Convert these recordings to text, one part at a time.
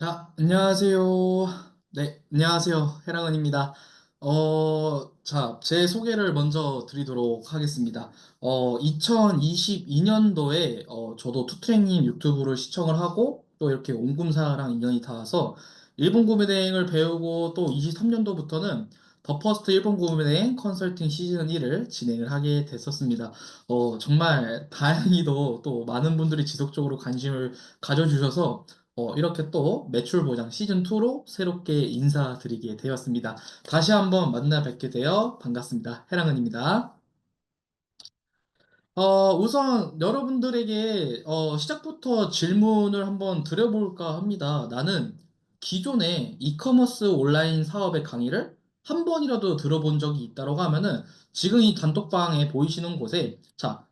안녕하세요. 네, 안녕하세요. 해랑은입니다. 제 소개를 먼저 드리도록 하겠습니다. 2022년도에 저도 투트랙님 유튜브를 시청을 하고 또 이렇게 옴금사랑 인연이 닿아서 일본 구매대행을 배우고 또 23년도부터는 더 퍼스트 일본 구매대행 컨설팅 시즌 1을 진행을 하게 됐었습니다. 정말 다행히도 또 많은 분들이 지속적으로 관심을 가져주셔서 이렇게 또 매출 보장 시즌2로 새롭게 인사드리게 되었습니다. 다시 한번 만나 뵙게 되어 반갑습니다. 해랑은입니다. 우선 여러분들에게 시작부터 질문을 한번 드려볼까 합니다. 나는 기존의 이커머스 온라인 사업의 강의를 한 번이라도 들어본 적이 있다고 하면은 지금 이 단톡방에 보이시는 곳에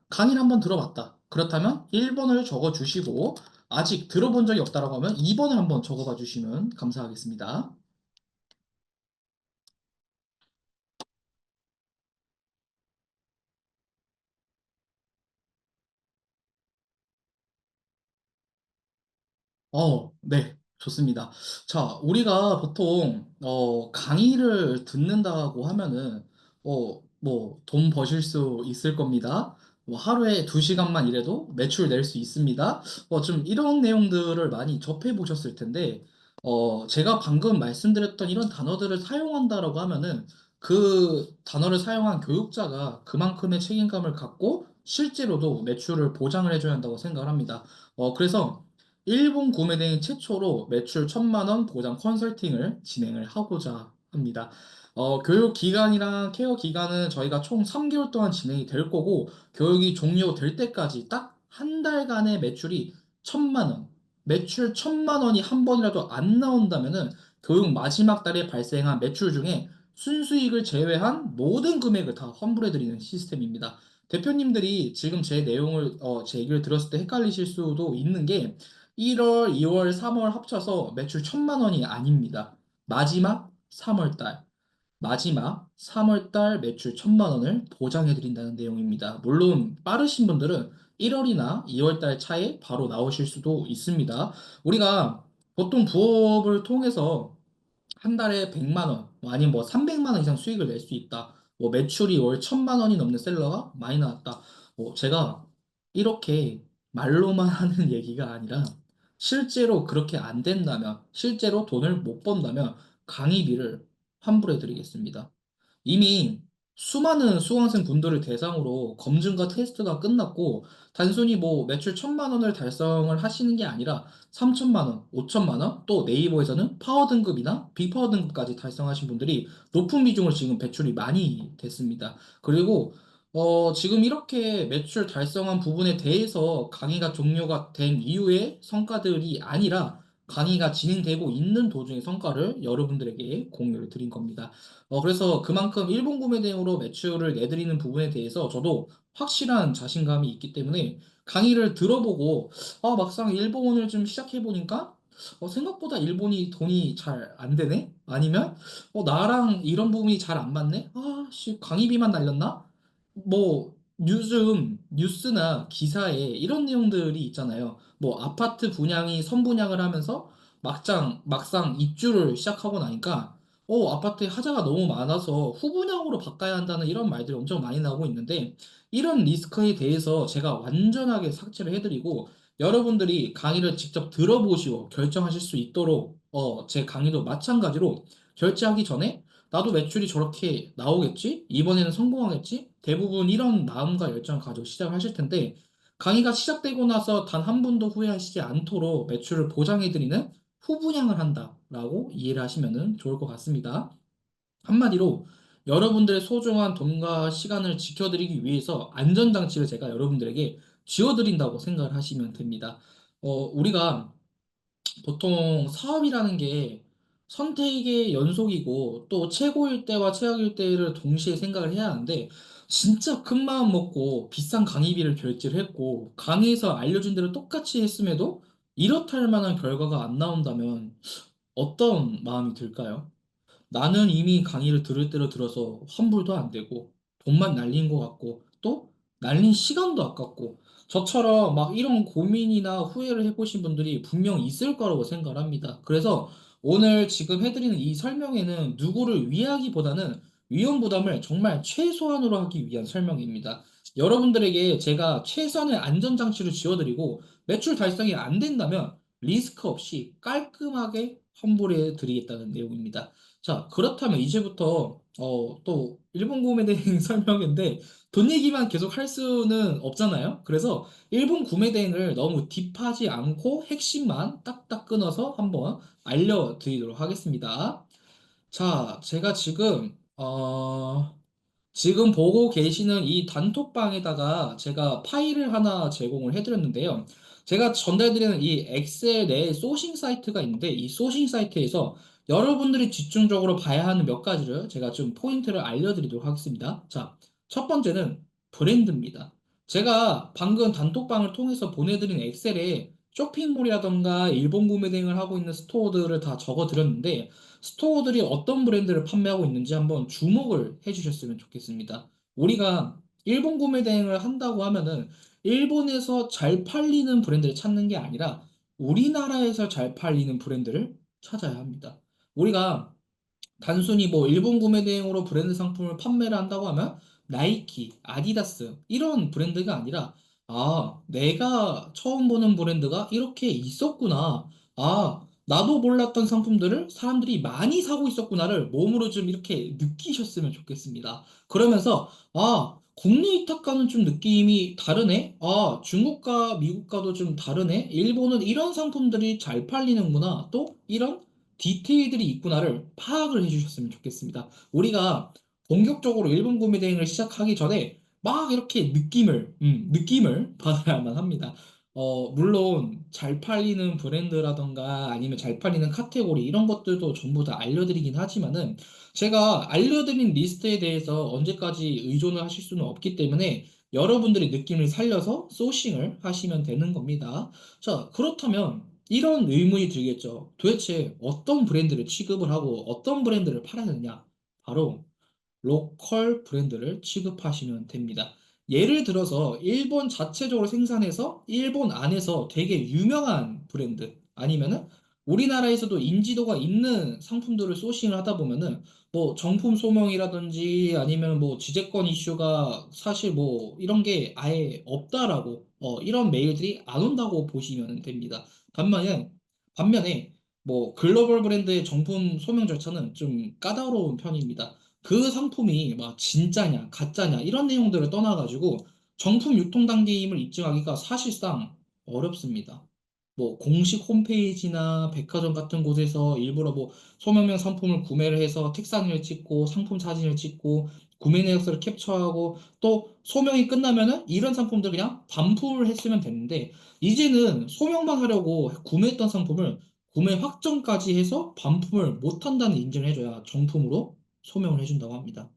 강의를 한번 들어봤다. 그렇다면 1번을 적어 주시고 아직 들어본 적이 없다고 하면 2번을 한번 적어봐 주시면 감사하겠습니다. 네, 좋습니다. 우리가 보통, 강의를 듣는다고 하면은, 돈 버실 수 있을 겁니다. 뭐, 하루에 2시간만 일해도 매출 낼 수 있습니다. 좀 이런 내용들을 많이 접해 보셨을 텐데, 제가 방금 말씀드렸던 이런 단어들을 사용한다라고 하면은, 그 단어를 사용한 교육자가 그만큼의 책임감을 갖고 실제로도 매출을 보장을 해줘야 한다고 생각을 합니다. 그래서 일본 구매대행 최초로 매출 1,000만 원 보장 컨설팅을 진행을 하고자 합니다. 교육 기간이랑 케어 기간은 저희가 총 3개월 동안 진행이 될 거고, 교육이 종료될 때까지 딱 한 달간의 매출이 1,000만 원, 매출 1,000만 원이 한 번이라도 안 나온다면은 교육 마지막 달에 발생한 매출 중에 순수익을 제외한 모든 금액을 다 환불해드리는 시스템입니다. 대표님들이 지금 제 내용을, 제 얘기를 들었을 때 헷갈리실 수도 있는 게 1월, 2월, 3월 합쳐서 매출 1,000만 원이 아닙니다. 마지막 3월 달, 마지막 3월 달 매출 1,000만 원을 보장해 드린다는 내용입니다. 물론 빠르신 분들은 1월이나 2월 달 차에 바로 나오실 수도 있습니다. 우리가 보통 부업을 통해서 한 달에 100만 원, 뭐 아니면 뭐 300만 원 이상 수익을 낼 수 있다. 뭐 매출이 월 1,000만 원이 넘는 셀러가 많이 나왔다. 제가 이렇게 말로만 하는 얘기가 아니라 실제로 그렇게 안 된다면, 실제로 돈을 못 번다면 강의비를 환불해 드리겠습니다. 이미 수많은 수강생 분들을 대상으로 검증과 테스트가 끝났고, 단순히 뭐 매출 1,000만 원을 달성을 하시는 게 아니라 3,000만 원, 5천만 원, 또 네이버에서는 파워 등급이나 빅파워 등급까지 달성하신 분들이 높은 비중으로 지금 배출이 많이 됐습니다. 그리고 지금 이렇게 매출 달성한 부분에 대해서 강의가 종료가 된 이후의 성과들이 아니라 강의가 진행되고 있는 도중의 성과를 여러분들에게 공유를 드린 겁니다. 그래서 그만큼 일본 구매 대행으로 매출을 내드리는 부분에 대해서 저도 확실한 자신감이 있기 때문에 강의를 들어보고 막상 일본을 좀 시작해보니까 생각보다 일본이 돈이 잘 안 되네? 아니면 나랑 이런 부분이 잘 안 맞네? 강의비만 날렸나? 뭐 요즘 뉴스나 기사에 이런 내용들이 있잖아요. 뭐 아파트 분양이 선분양을 하면서 막상 입주를 시작하고 나니까 아파트에 하자가 너무 많아서 후분양으로 바꿔야 한다는 이런 말들이 엄청 많이 나오고 있는데, 이런 리스크에 대해서 제가 완전하게 삭제를 해드리고 여러분들이 강의를 직접 들어보시고 결정하실 수 있도록 제 강의도 마찬가지로 결제하기 전에 나도 매출이 저렇게 나오겠지? 이번에는 성공하겠지? 대부분 이런 마음과 열정을 가지고 시작을 하실 텐데, 강의가 시작되고 나서 단 한 분도 후회하시지 않도록 매출을 보장해드리는 후분양을 한다라고 이해를 하시면 좋을 것 같습니다. 한마디로 여러분들의 소중한 돈과 시간을 지켜드리기 위해서 안전장치를 제가 여러분들에게 쥐어드린다고 생각을 하시면 됩니다. 우리가 보통 사업이라는 게 선택의 연속이고 또 최고일 때와 최악일 때를 동시에 생각을 해야 하는데, 진짜 큰 마음 먹고 비싼 강의비를 결제를 했고 강의에서 알려준 대로 똑같이 했음에도 이렇다 할 만한 결과가 안 나온다면 어떤 마음이 들까요? 나는 이미 강의를 들을 대로 들어서 환불도 안 되고 돈만 날린 것 같고 또 날린 시간도 아깝고 저처럼 막 이런 고민이나 후회를 해보신 분들이 분명 있을 거라고 생각을 합니다. 그래서 오늘 지금 해드리는 이 설명에는 누구를 위하기보다는 위험 부담을 정말 최소한으로 하기 위한 설명입니다. 여러분들에게 제가 최선의 안전장치를 지어드리고 매출 달성이 안 된다면 리스크 없이 깔끔하게 환불해 드리겠다는 내용입니다. 자, 그렇다면 이제부터 또 일본 구매 대행 설명인데 돈 얘기만 계속 할 수는 없잖아요. 그래서 일본 구매 대행을 너무 딥하지 않고 핵심만 딱딱 끊어서 한번 알려드리도록 하겠습니다. 자, 제가 지금 보고 계시는 이 단톡방에다가 제가 파일을 하나 제공을 해드렸는데요. 제가 전달드리는 이 엑셀 내 소싱 사이트가 있는데 이 소싱 사이트에서 여러분들이 집중적으로 봐야 하는 몇 가지를 제가 좀 포인트를 알려드리도록 하겠습니다. 자, 첫 번째는 브랜드입니다. 제가 방금 단톡방을 통해서 보내드린 엑셀에 쇼핑몰이라던가 일본 구매 대행을 하고 있는 스토어들을 다 적어드렸는데 스토어들이 어떤 브랜드를 판매하고 있는지 한번 주목을 해주셨으면 좋겠습니다. 우리가 일본 구매 대행을 한다고 하면은 일본에서 잘 팔리는 브랜드를 찾는 게 아니라 우리나라에서 잘 팔리는 브랜드를 찾아야 합니다. 우리가 단순히 뭐 일본 구매 대행으로 브랜드 상품을 판매를 한다고 하면 나이키, 아디다스 이런 브랜드가 아니라 내가 처음 보는 브랜드가 이렇게 있었구나. 나도 몰랐던 상품들을 사람들이 많이 사고 있었구나를 몸으로 좀 이렇게 느끼셨으면 좋겠습니다. 그러면서 국내 위탁과는 좀 느낌이 다르네. 중국과 미국과도 좀 다르네. 일본은 이런 상품들이 잘 팔리는구나. 또 이런 디테일들이 있구나를 파악을 해주셨으면 좋겠습니다. 우리가 본격적으로 일본 구매 대행을 시작하기 전에 막 이렇게 느낌을 받아야만 합니다. 물론 잘 팔리는 브랜드라던가 아니면 잘 팔리는 카테고리 이런 것들도 전부 다 알려드리긴 하지만은 제가 알려드린 리스트에 대해서 언제까지 의존을 하실 수는 없기 때문에 여러분들의 느낌을 살려서 소싱을 하시면 되는 겁니다. 자, 그렇다면 이런 의문이 들겠죠. 도대체 어떤 브랜드를 취급을 하고 어떤 브랜드를 팔아야 되느냐? 바로 로컬 브랜드를 취급하시면 됩니다. 예를 들어서 일본 자체적으로 생산해서 일본 안에서 되게 유명한 브랜드 아니면은 우리나라에서도 인지도가 있는 상품들을 소싱을 하다 보면은 뭐 정품 소명이라든지 아니면 뭐 지재권 이슈가 사실 뭐 이런 게 아예 없다라고 이런 메일들이 안 온다고 보시면 됩니다. 반면에 뭐 글로벌 브랜드의 정품 소명 절차는 좀 까다로운 편입니다. 그 상품이 막 진짜냐, 가짜냐, 이런 내용들을 떠나가지고 정품 유통 단계임을 입증하기가 사실상 어렵습니다. 뭐 공식 홈페이지나 백화점 같은 곳에서 일부러 뭐 소명명 상품을 구매를 해서 택사진을 찍고 상품 사진을 찍고 구매 내역서를 캡처하고 또 소명이 끝나면은 이런 상품들 그냥 반품을 했으면 됐는데 이제는 소명만 하려고 구매했던 상품을 구매 확정까지 해서 반품을 못한다는 인증을 해줘야 정품으로 소명을 해준다고 합니다.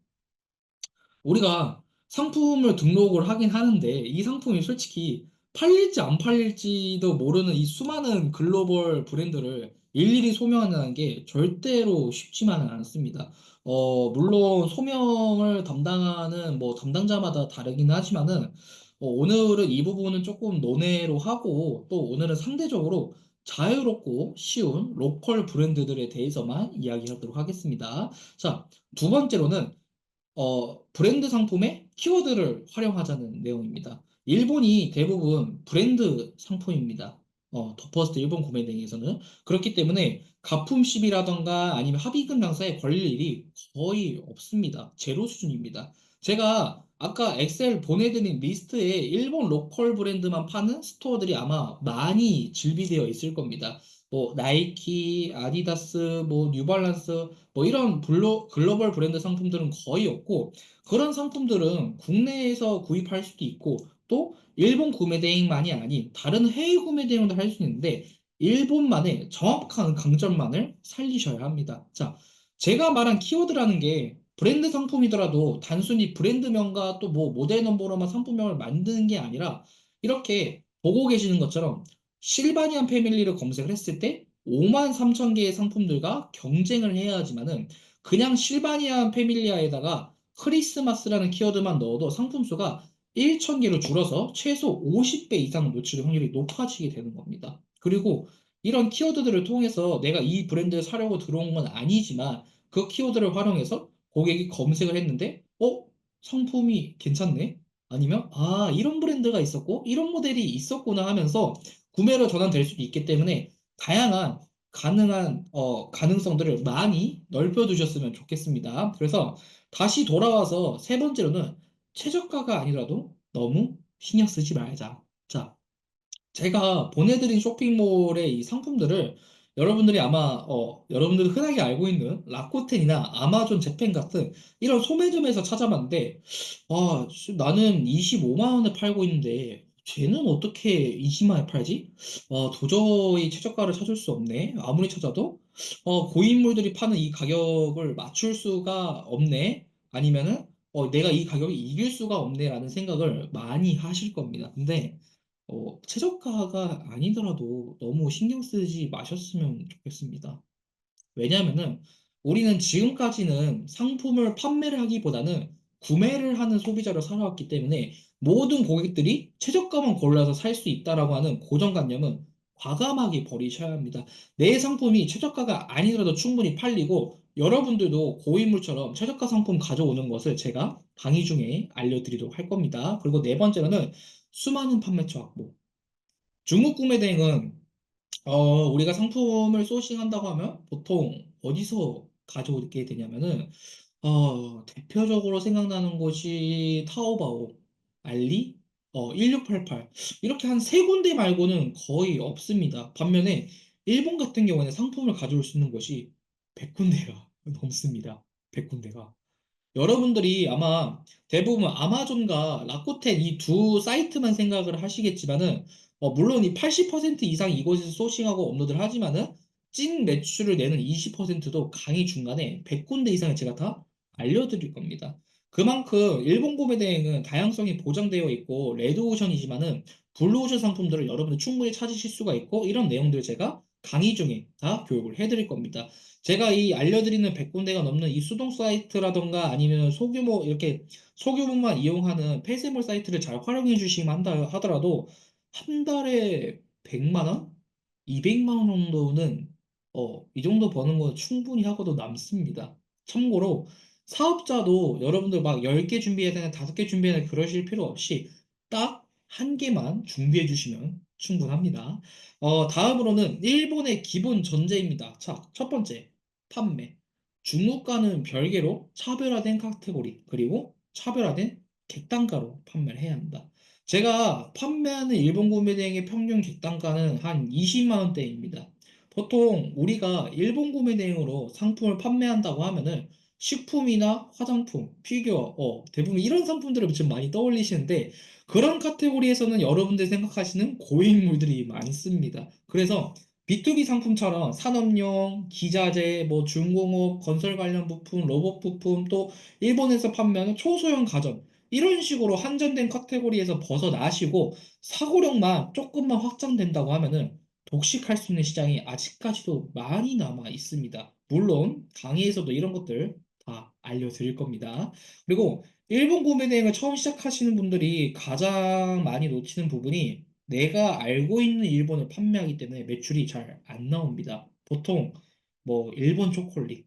우리가 상품을 등록을 하긴 하는데 이 상품이 솔직히 팔릴지 안 팔릴지도 모르는 이 수많은 글로벌 브랜드를 일일이 소명한다는 게 절대로 쉽지만은 않습니다. 물론 소명을 담당하는 뭐 담당자마다 다르긴 하지만은 오늘은 이 부분은 조금 논외로 하고 또 오늘은 상대적으로 자유롭고 쉬운 로컬 브랜드들에 대해서만 이야기하도록 하겠습니다. 자, 두 번째로는 브랜드 상품의 키워드를 활용하자는 내용입니다. 일본이 대부분 브랜드 상품입니다. 더퍼스트 일본 구매 등에서는. 그렇기 때문에 가품 시비라던가 아니면 합의금 장사에 걸릴 일이 거의 없습니다. 제로 수준입니다. 제가 아까 엑셀 보내드린 리스트에 일본 로컬 브랜드만 파는 스토어들이 아마 많이 즐비되어 있을 겁니다. 뭐 나이키, 아디다스, 뭐 뉴발란스 뭐 이런 글로벌 브랜드 상품들은 거의 없고 그런 상품들은 국내에서 구입할 수도 있고 또 일본 구매 대행만이 아닌 다른 해외 구매 대행도 할 수 있는데 일본만의 정확한 강점만을 살리셔야 합니다. 자, 제가 말한 키워드라는 게 브랜드 상품이더라도 단순히 브랜드명과 또 뭐 모델 넘버로만 상품명을 만드는 게 아니라 이렇게 보고 계시는 것처럼 실바니안 패밀리를 검색을 했을 때 5만 3천 개의 상품들과 경쟁을 해야 하지만은 그냥 실바니안 패밀리아에다가 크리스마스라는 키워드만 넣어도 상품 수가 1,000개로 줄어서 최소 50배 이상 노출 확률이 높아지게 되는 겁니다. 그리고 이런 키워드들을 통해서 내가 이 브랜드를 사려고 들어온 건 아니지만 그 키워드를 활용해서 고객이 검색을 했는데, 상품이 괜찮네? 아니면, 이런 브랜드가 있었고, 이런 모델이 있었구나 하면서 구매로 전환될 수도 있기 때문에 다양한 가능한, 가능성들을 많이 넓혀두셨으면 좋겠습니다. 그래서 다시 돌아와서 세 번째로는 최저가가 아니라도 너무 신경 쓰지 말자. 자, 제가 보내드린 쇼핑몰의 이 상품들을 여러분들이 아마 여러분들이 흔하게 알고 있는 라코텐이나 아마존 재팬 같은 이런 소매점에서 찾아봤는데, 나는 25만 원에 팔고 있는데 쟤는 어떻게 20만 원에 팔지? 도저히 최저가를 찾을 수 없네. 아무리 찾아도 고인물들이 파는 이 가격을 맞출 수가 없네. 아니면은 내가 이 가격을 이길 수가 없네라는 생각을 많이 하실 겁니다. 근데 최저가가 아니더라도 너무 신경 쓰지 마셨으면 좋겠습니다. 왜냐하면은 우리는 지금까지는 상품을 판매를 하기보다는 구매를 하는 소비자로 살아왔기 때문에 모든 고객들이 최저가만 골라서 살 수 있다라고 하는 고정관념은 과감하게 버리셔야 합니다. 내 상품이 최저가가 아니더라도 충분히 팔리고 여러분들도 고인물처럼 최저가 상품 가져오는 것을 제가 강의 중에 알려드리도록 할 겁니다. 그리고 네 번째로는 수많은 판매처 확보. 중국 구매 대행은 우리가 상품을 소싱한다고 하면 보통 어디서 가져오게 되냐면은, 대표적으로 생각나는 곳이 타오바오, 알리, 1688. 이렇게 한 세 군데 말고는 거의 없습니다. 반면에 일본 같은 경우에는 상품을 가져올 수 있는 곳이 100군데가 넘습니다. 100군데가. 여러분들이 아마 대부분 아마존과 라쿠텐 이 두 사이트만 생각을 하시겠지만은 물론 이 80% 이상 이곳에서 소싱하고 업로드를 하지만은 찐 매출을 내는 20%도 강의 중간에 100군데 이상을 제가 다 알려드릴 겁니다. 그만큼 일본 구매 대행은 다양성이 보장되어 있고 레드오션이지만은 블루오션 상품들을 여러분들 충분히 찾으실 수가 있고 이런 내용들을 제가 강의 중에 다 교육을 해드릴 겁니다. 제가 이 알려드리는 100군데가 넘는 이 수동 사이트라던가 아니면 소규모 이렇게 소규모만 이용하는 폐쇄물 사이트를 잘 활용해 주시면 한다 하더라도 한 달에 100만 원? 200만 원 정도는 이 정도 버는 건 충분히 하고도 남습니다. 참고로 사업자도 여러분들 막 10개 준비해야 되나 5개 준비해야 되나 그러실 필요 없이 딱 한 개만 준비해 주시면 충분합니다. 다음으로는 일본의 기본 전제입니다. 자, 첫 번째. 판매. 중국과는 별개로 차별화된 카테고리, 그리고 차별화된 객단가로 판매를 해야 한다. 제가 판매하는 일본 구매 대행의 평균 객단가는 한 20만 원대입니다. 보통 우리가 일본 구매 대행으로 상품을 판매한다고 하면은 식품이나 화장품, 피규어, 대부분 이런 상품들을 지금 많이 떠올리시는데 그런 카테고리에서는 여러분들 생각하시는 고인물들이 많습니다. 그래서 B2B 상품처럼 산업용, 기자재, 뭐 중공업, 건설 관련 부품, 로봇 부품, 또 일본에서 판매하는 초소형 가전 이런 식으로 한정된 카테고리에서 벗어나시고 사고력만 조금만 확장된다고 하면은 독식할 수 있는 시장이 아직까지도 많이 남아 있습니다. 물론 강의에서도 이런 것들 다 알려드릴 겁니다. 그리고 일본 구매 대행을 처음 시작하시는 분들이 가장 많이 놓치는 부분이 내가 알고 있는 일본을 판매하기 때문에 매출이 잘 안 나옵니다. 보통 뭐 일본 초콜릿,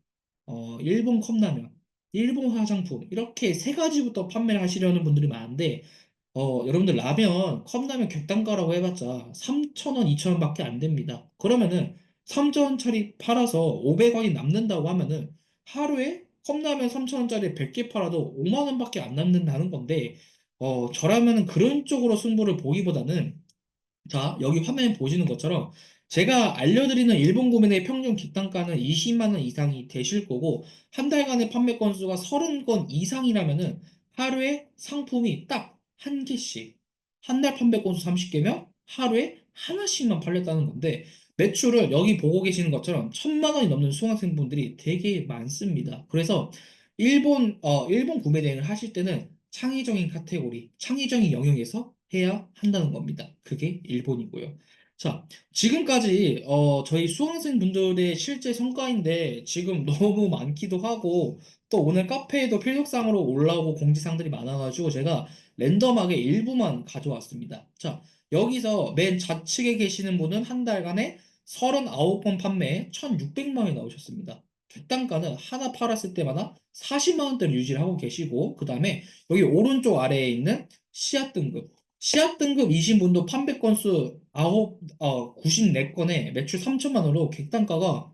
일본 컵라면, 일본 화장품 이렇게 세 가지부터 판매를 하시려는 분들이 많은데 여러분들 라면, 컵라면 객단가라고 해봤자 3,000원, 2,000원밖에 안 됩니다. 그러면은 3,000원짜리 팔아서 500원이 남는다고 하면은 하루에 컵라면 3,000원짜리 100개 팔아도 5만 원밖에 안 남는다는 건데 저라면은 그런 쪽으로 승부를 보기보다는 자, 여기 화면 보시는 것처럼 제가 알려드리는 일본 구매의 평균 객단가는 20만 원 이상이 되실 거고 한 달간의 판매 건수가 30건 이상이라면은 하루에 상품이 딱 한 개씩 한 달 판매 건수 30개면 하루에 하나씩만 팔렸다는 건데 매출을 여기 보고 계시는 것처럼 1,000만 원이 넘는 수강생분들이 되게 많습니다. 그래서 일본 구매 대행을 하실 때는 창의적인 카테고리, 창의적인 영역에서 해야 한다는 겁니다. 그게 일본이고요. 자, 지금까지 저희 수강생 분들의 실제 성과인데 지금 너무 많기도 하고 또 오늘 카페에도 필독상으로 올라오고 공지사항들이 많아가지고 제가 랜덤하게 일부만 가져왔습니다. 자, 여기서 맨 좌측에 계시는 분은 한 달간에 39번 판매에 1,600만 원이 나오셨습니다. 객단가는 하나 팔았을 때마다 40만 원대를 유지를 하고 계시고 그 다음에 여기 오른쪽 아래에 있는 씨앗 등급 시합 등급이신 분도 판매 건수 94건에 매출 3천만 원으로 객단가가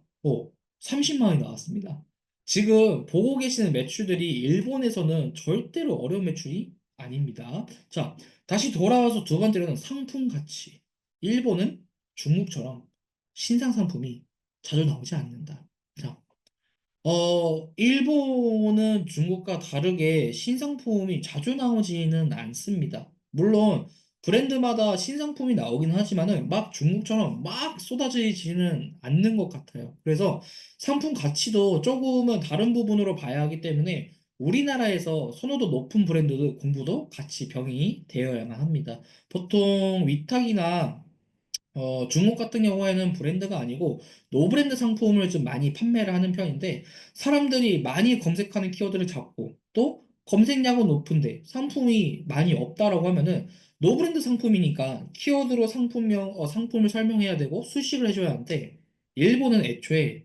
30만 원이 나왔습니다. 지금 보고 계시는 매출들이 일본에서는 절대로 어려운 매출이 아닙니다. 자, 다시 돌아와서 두 번째로는 상품 가치. 일본은 중국처럼 신상 상품이 자주 나오지 않는다. 자, 일본은 중국과 다르게 신상품이 자주 나오지는 않습니다. 물론 브랜드마다 신상품이 나오긴 하지만은 막 중국처럼 막 쏟아지지는 않는 것 같아요. 그래서 상품 가치도 조금은 다른 부분으로 봐야 하기 때문에 우리나라에서 선호도 높은 브랜드도 공부도 같이 병행이 되어야만 합니다. 보통 위탁이나 중국 같은 경우에는 브랜드가 아니고 노브랜드 상품을 좀 많이 판매를 하는 편인데 사람들이 많이 검색하는 키워드를 잡고 또 검색량은 높은데 상품이 많이 없다라고 하면은 노브랜드 상품이니까 키워드로 상품을 설명해야 되고 수식을 해줘야 하는데 일본은 애초에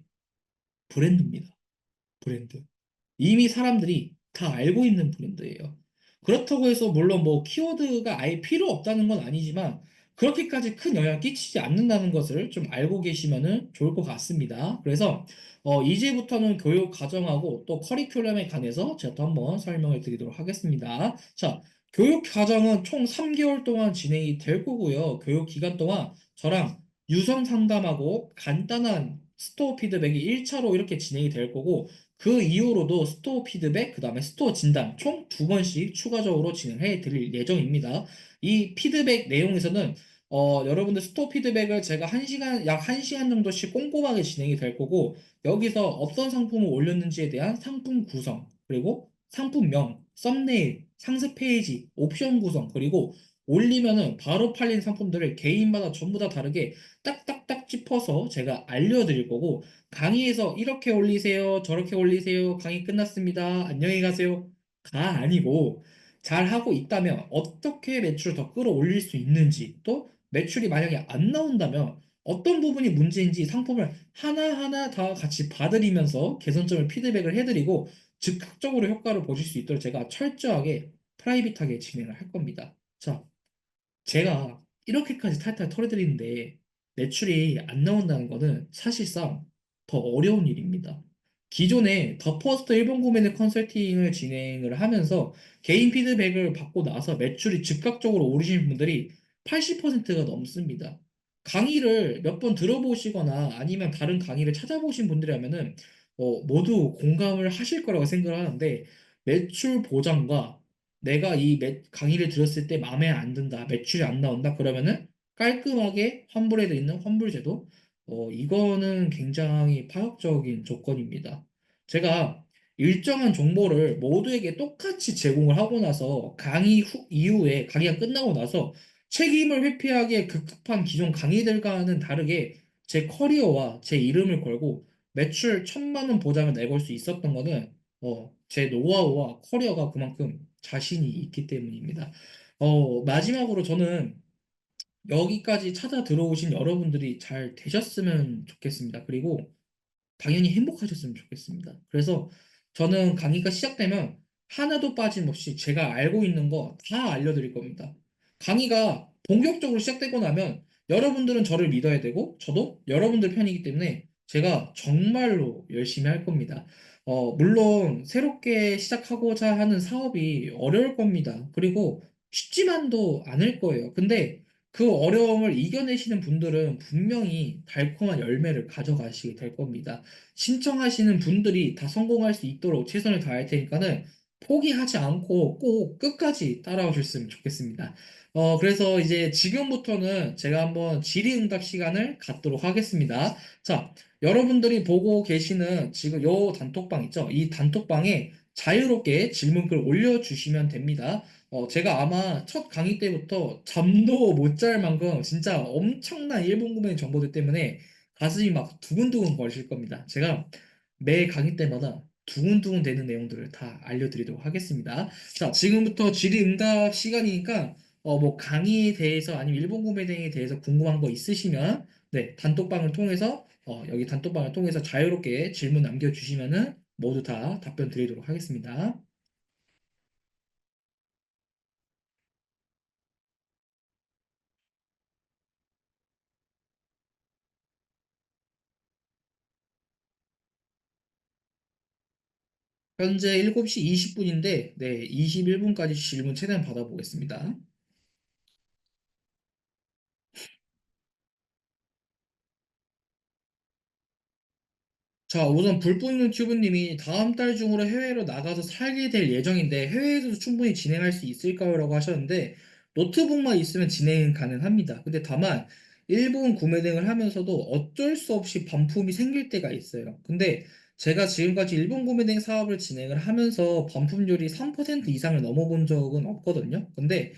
브랜드입니다. 브랜드. 이미 사람들이 다 알고 있는 브랜드예요. 그렇다고 해서 물론 뭐 키워드가 아예 필요 없다는 건 아니지만 그렇게까지 큰 영향을 끼치지 않는다는 것을 좀 알고 계시면은 좋을 것 같습니다. 그래서 이제부터는 교육 과정하고 또 커리큘럼에 관해서 제가 또 한번 설명을 드리도록 하겠습니다. 자, 교육 과정은 총 3개월 동안 진행이 될 거고요. 교육 기간 동안 저랑 유선 상담하고 간단한 스토어 피드백이 1차로 이렇게 진행이 될 거고 그 이후로도 스토어 피드백, 그 다음에 스토어 진단 총 두 번씩 추가적으로 진행해 드릴 예정입니다. 이 피드백 내용에서는 여러분들 스토어 피드백을 제가 약 1시간 정도씩 꼼꼼하게 진행이 될 거고 여기서 어떤 상품을 올렸는지에 대한 상품 구성, 그리고 상품명, 썸네일, 상세 페이지, 옵션 구성, 그리고 올리면은 바로 팔린 상품들을 개인마다 전부 다 다르게 딱딱딱 짚어서 제가 알려드릴 거고 강의에서 이렇게 올리세요, 저렇게 올리세요, 강의 끝났습니다, 안녕히 가세요. 가 아니고 잘 하고 있다면 어떻게 매출을 더 끌어올릴 수 있는지 또 매출이 만약에 안 나온다면 어떤 부분이 문제인지 상품을 하나하나 다 같이 봐드리면서 개선점을 피드백을 해드리고 즉각적으로 효과를 보실 수 있도록 제가 철저하게 프라이빗하게 진행을 할 겁니다. 자, 제가 이렇게까지 탈탈 털어드리는데 매출이 안 나온다는 거는 사실상 더 어려운 일입니다. 기존에 더 퍼스트 일본 구매는 컨설팅을 진행을 하면서 개인 피드백을 받고 나서 매출이 즉각적으로 오르신 분들이 80%가 넘습니다. 강의를 몇 번 들어보시거나 아니면 다른 강의를 찾아보신 분들이라면은 모두 공감을 하실 거라고 생각을 하는데 매출 보장과 내가 강의를 들었을 때 마음에 안 든다, 매출이 안 나온다, 그러면은 깔끔하게 환불해 드리는 환불제도, 이거는 굉장히 파격적인 조건입니다. 제가 일정한 정보를 모두에게 똑같이 제공을 하고 나서 이후에 강의가 끝나고 나서 책임을 회피하기에 급급한 기존 강의들과는 다르게 제 커리어와 제 이름을 걸고 매출 1,000만 원 보장을 내걸 수 있었던 거는 제 노하우와 커리어가 그만큼 자신이 있기 때문입니다. 마지막으로 저는 여기까지 찾아 들어오신 여러분들이 잘 되셨으면 좋겠습니다. 그리고 당연히 행복하셨으면 좋겠습니다. 그래서 저는 강의가 시작되면 하나도 빠짐없이 제가 알고 있는 거 다 알려드릴 겁니다. 강의가 본격적으로 시작되고 나면 여러분들은 저를 믿어야 되고 저도 여러분들 편이기 때문에 제가 정말로 열심히 할 겁니다. 물론 새롭게 시작하고자 하는 사업이 어려울 겁니다. 그리고 쉽지만도 않을 거예요. 근데 그 어려움을 이겨내시는 분들은 분명히 달콤한 열매를 가져가시게 될 겁니다. 신청하시는 분들이 다 성공할 수 있도록 최선을 다할 테니까는 포기하지 않고 꼭 끝까지 따라오셨으면 좋겠습니다. 그래서 이제 지금부터는 제가 한번 질의응답 시간을 갖도록 하겠습니다. 자, 여러분들이 보고 계시는 지금 요 단톡방 있죠? 이 단톡방에 자유롭게 질문글 올려주시면 됩니다. 제가 아마 첫 강의 때부터 잠도 못 잘 만큼 진짜 엄청난 일본 구매 정보들 때문에 가슴이 막 두근두근 거리실 겁니다. 제가 매 강의 때마다 두근두근 되는 내용들을 다 알려드리도록 하겠습니다. 자, 지금부터 질의응답 시간이니까 뭐 강의에 대해서 아니면 일본 구매 등에 대해서 궁금한 거 있으시면 네, 단톡방을 통해서 여기 단톡방을 통해서 자유롭게 질문 남겨주시면은 모두 다 답변 드리도록 하겠습니다. 현재 7시 20분인데, 네, 21분까지 질문 최대한 받아보겠습니다. 자, 우선 불법 유튜브님이 다음 달 중으로 해외로 나가서 살게 될 예정인데, 해외에서도 충분히 진행할 수 있을까요? 라고 하셨는데, 노트북만 있으면 진행은 가능합니다. 근데 다만, 일본 구매 등을 하면서도 어쩔 수 없이 반품이 생길 때가 있어요. 근데 제가 지금까지 일본 구매 등 사업을 진행을 하면서 반품률이 3% 이상을 넘어본 적은 없거든요. 근데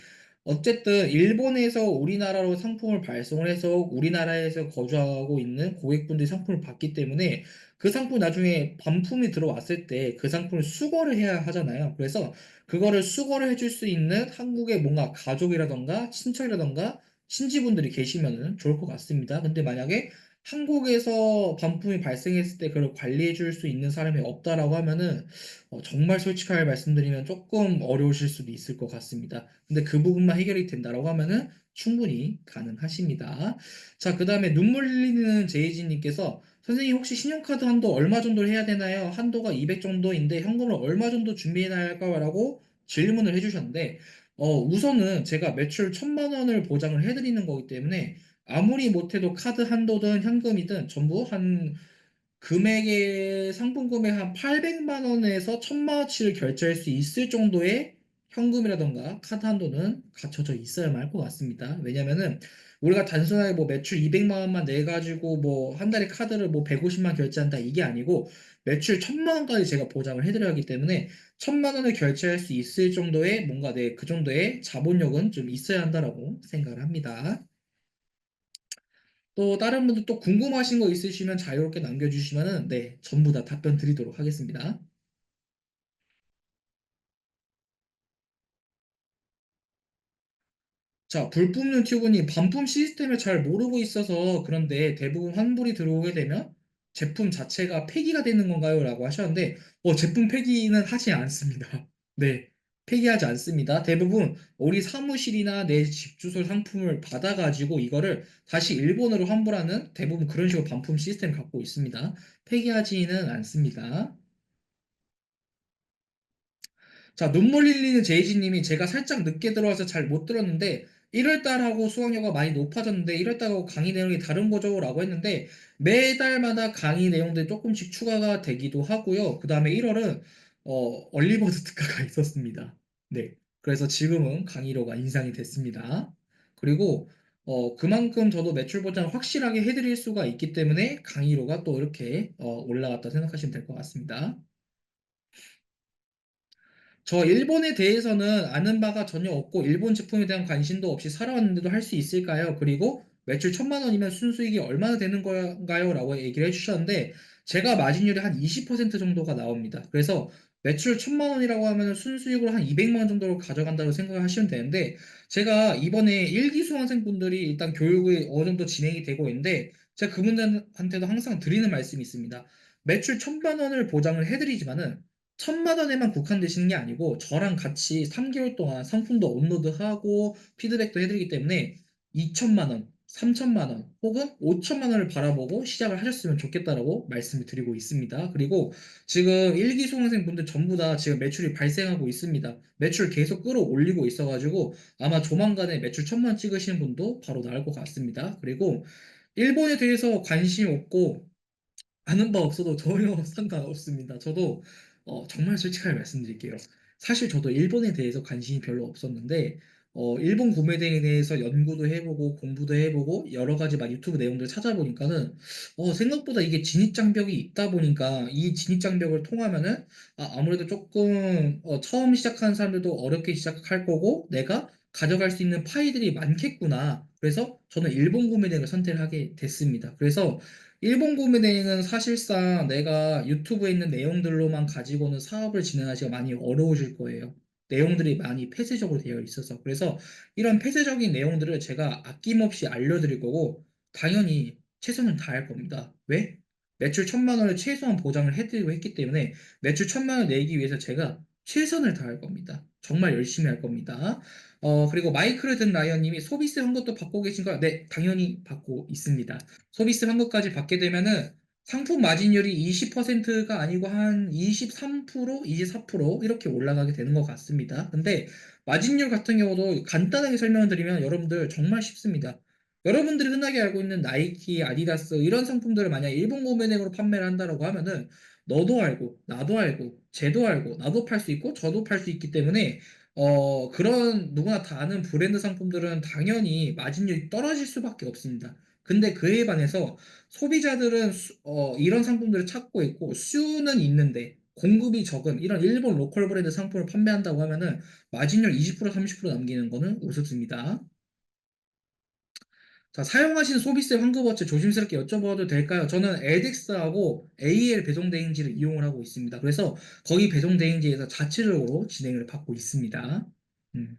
어쨌든 일본에서 우리나라로 상품을 발송을 해서 우리나라에서 거주하고 있는 고객분들이 상품을 받기 때문에 그 상품 나중에 반품이 들어왔을 때 그 상품을 수거를 해야 하잖아요. 그래서 그거를 수거를 해줄 수 있는 한국의 뭔가 가족이라던가 친척이라던가 친지분들이 계시면은 좋을 것 같습니다. 근데 만약에 한국에서 반품이 발생했을 때 그걸 관리해 줄 수 있는 사람이 없다라고 하면은 정말 솔직하게 말씀드리면 조금 어려우실 수도 있을 것 같습니다. 근데 그 부분만 해결이 된다라고 하면은 충분히 가능하십니다. 자, 그 다음에 눈물 흘리는 제이지님께서 선생님 혹시 신용카드 한도 얼마 정도 해야 되나요? 한도가 200 정도인데 현금을 얼마 정도 준비해야 할까요? 라고 질문을 해주셨는데 우선은 제가 매출 1,000만 원을 보장을 해드리는 거기 때문에 아무리 못해도 카드 한도든 현금이든 전부 한 금액의 상품 금액 한 800만 원에서 1,000만 원치를 결제할 수 있을 정도의 현금이라던가 카드 한도는 갖춰져 있어야만 할 것 같습니다. 왜냐면은 우리가 단순하게 뭐 매출 200만 원만 내 가지고 뭐 한 달에 카드를 뭐 150만 결제한다 이게 아니고 매출 1,000만 원까지 제가 보장을 해드려야 하기 때문에 1,000만 원을 결제할 수 있을 정도의 뭔가 그 정도의 자본력은 좀 있어야 한다라고 생각을 합니다. 또 다른 분들 또 궁금하신 거 있으시면 자유롭게 남겨주시면은 네, 전부 다 답변 드리도록 하겠습니다. 자, 불 뿜는 튜브님 반품 시스템을 잘 모르고 있어서 그런데 대부분 환불이 들어오게 되면 제품 자체가 폐기가 되는 건가요? 라고 하셨는데 제품 폐기는 하지 않습니다. 네, 폐기하지 않습니다. 대부분 우리 사무실이나 내 집 주소 상품을 받아가지고 이거를 다시 일본으로 환불하는 대부분 그런 식으로 반품 시스템을 갖고 있습니다. 폐기하지는 않습니다. 자, 눈물 흘리는 제이지님이 제가 살짝 늦게 들어와서 잘 못 들었는데 1월 달하고 수강료가 많이 높아졌는데 1월 달하고 강의 내용이 다른 거죠? 라고 했는데 매달마다 강의 내용들이 조금씩 추가가 되기도 하고요. 그 다음에 1월은 얼리버드 특가가 있었습니다. 네. 그래서 지금은 강의료가 인상이 됐습니다. 그리고 그만큼 저도 매출 보장을 확실하게 해드릴 수가 있기 때문에 강의료가 또 이렇게 올라갔다 생각하시면 될 것 같습니다. 저 일본에 대해서는 아는 바가 전혀 없고 일본 제품에 대한 관심도 없이 살아왔는데도 할 수 있을까요? 그리고 매출 1,000만 원이면 순수익이 얼마나 되는 건가요? 라고 얘기를 해주셨는데 제가 마진율이 한 20% 정도가 나옵니다. 그래서 매출 1,000만 원이라고 하면 순수익으로 한 200만 원 정도를 가져간다고 생각을 하시면 되는데 제가 이번에 일기 수강생분들이 일단 교육이 어느 정도 진행이 되고 있는데 제가 그분들한테도 항상 드리는 말씀이 있습니다. 매출 1,000만 원을 보장을 해드리지만은 1,000만 원에만 국한되시는 게 아니고 저랑 같이 3개월 동안 상품도 업로드하고 피드백도 해드리기 때문에 2천만 원, 3천만 원 혹은 5천만 원을 바라보고 시작을 하셨으면 좋겠다라고 말씀을 드리고 있습니다. 그리고 지금 일기 수강생 분들 전부 다 지금 매출이 발생하고 있습니다. 매출 계속 끌어올리고 있어가지고 아마 조만간에 매출 1,000만 원 찍으시는 분도 바로 나올 것 같습니다. 그리고 일본에 대해서 관심 없고 아는 바 없어도 전혀 상관없습니다. 저도 정말 솔직하게 말씀드릴게요. 사실 저도 일본에 대해서 관심이 별로 없었는데 일본 구매대행에 대해서 연구도 해보고 공부도 해보고 여러 가지 막 유튜브 내용들 찾아보니까는 생각보다 이게 진입장벽이 있다 보니까 이 진입장벽을 통하면은 아무래도 조금 처음 시작하는 사람들도 어렵게 시작할 거고 내가 가져갈 수 있는 파이들이 많겠구나. 그래서 저는 일본 구매대행을 선택을 하게 됐습니다. 그래서 일본 구매대행은 사실상 내가 유튜브에 있는 내용들로만 가지고는 사업을 진행하기가 많이 어려우실 거예요. 내용들이 많이 폐쇄적으로 되어 있어서. 그래서 이런 폐쇄적인 내용들을 제가 아낌없이 알려드릴 거고, 당연히 최선을 다할 겁니다. 왜? 매출 1,000만 원을 최소한 보장을 해드리고 했기 때문에 매출 1,000만 원 내기 위해서 제가 최선을 다할 겁니다. 정말 열심히 할 겁니다. 그리고 마이크를 든 라이언님이 소비세 환급도 받고 계신가요? 네, 당연히 받고 있습니다. 소비세 환급까지 받게 되면은 상품 마진율이 20%가 아니고 한 23%, 24% 이렇게 올라가게 되는 것 같습니다. 근데 마진율 같은 경우도 간단하게 설명을 드리면 여러분들 정말 쉽습니다. 여러분들이 흔하게 알고 있는 나이키, 아디다스 이런 상품들을 만약 일본 구매액으로 판매를 한다라고 하면은 너도 알고, 나도 알고, 쟤도 알고, 나도 팔 수 있고, 저도 팔 수 있기 때문에 그런 누구나 다 아는 브랜드 상품들은 당연히 마진율이 떨어질 수밖에 없습니다. 근데 그에 반해서 소비자들은 이런 상품들을 찾고 있고 수는 있는데 공급이 적은 이런 일본 로컬 브랜드 상품을 판매한다고 하면은 마진율 20% 30% 남기는 거는 우습습니다. 자, 사용하신 소비세 환급어치 조심스럽게 여쭤봐도 될까요? 저는 에덱스하고 AL 배송 대행지를 이용을 하고 있습니다. 그래서 거기 배송 대행지에서 자체적으로 진행을 받고 있습니다. 음.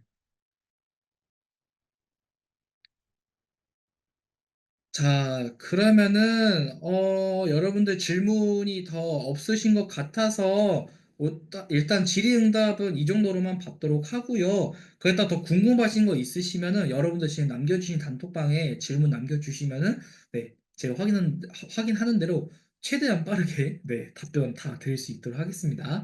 자, 그러면은, 여러분들 질문이 더 없으신 것 같아서, 일단 질의응답은 이 정도로만 받도록 하고요. 그랬다 더 궁금하신 거 있으시면은, 여러분들 지금 남겨주신 단톡방에 질문 남겨주시면은, 네, 제가 확인하는 대로 최대한 빠르게, 네, 답변 다 드릴 수 있도록 하겠습니다.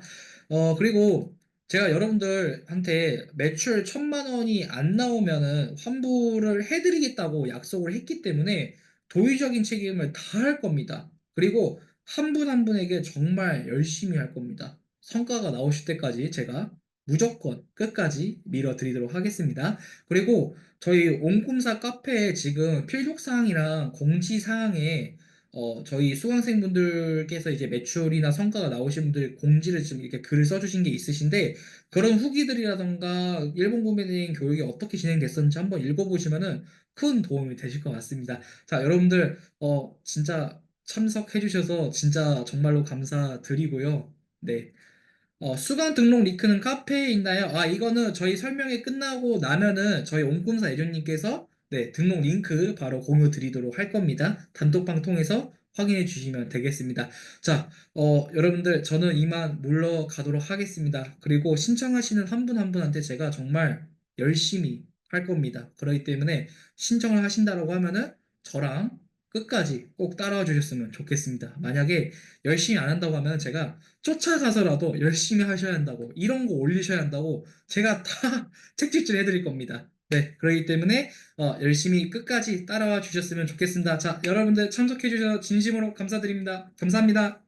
그리고 제가 여러분들한테 매출 1,000만 원이 안 나오면은 환불을 해드리겠다고 약속을 했기 때문에, 도의적인 책임을 다 할 겁니다. 그리고 한 분 한 분에게 정말 열심히 할 겁니다. 성과가 나오실 때까지 제가 무조건 끝까지 밀어드리도록 하겠습니다. 그리고 저희 옹꿈사 카페에 지금 필독사항이랑 공지사항에 저희 수강생분들께서 이제 매출이나 성과가 나오신 분들 공지를 지금 이렇게 글을 써주신 게 있으신데 그런 후기들이라던가 일본 구매대행 교육이 어떻게 진행됐었는지 한번 읽어보시면은 큰 도움이 되실 것 같습니다. 자, 여러분들, 진짜 참석해주셔서 진짜 정말로 감사드리고요. 네. 수강 등록 링크는 카페에 있나요? 이거는 저희 설명이 끝나고 나면은 저희 옹꿈사 애정님께서 네, 등록 링크 바로 공유 드리도록 할 겁니다. 단톡방 통해서 확인해 주시면 되겠습니다. 자, 여러분들, 저는 이만 물러가도록 하겠습니다. 그리고 신청하시는 한 분 한 분한테 제가 정말 열심히 할 겁니다. 그렇기 때문에 신청을 하신다라고 하면은 저랑 끝까지 꼭 따라와 주셨으면 좋겠습니다. 만약에 열심히 안 한다고 하면 제가 쫓아가서라도 열심히 하셔야 한다고, 이런 거 올리셔야 한다고 제가 다 책찍질 해드릴 겁니다. 네, 그렇기 때문에 열심히 끝까지 따라와 주셨으면 좋겠습니다. 자, 여러분들 참석해 주셔서 진심으로 감사드립니다. 감사합니다.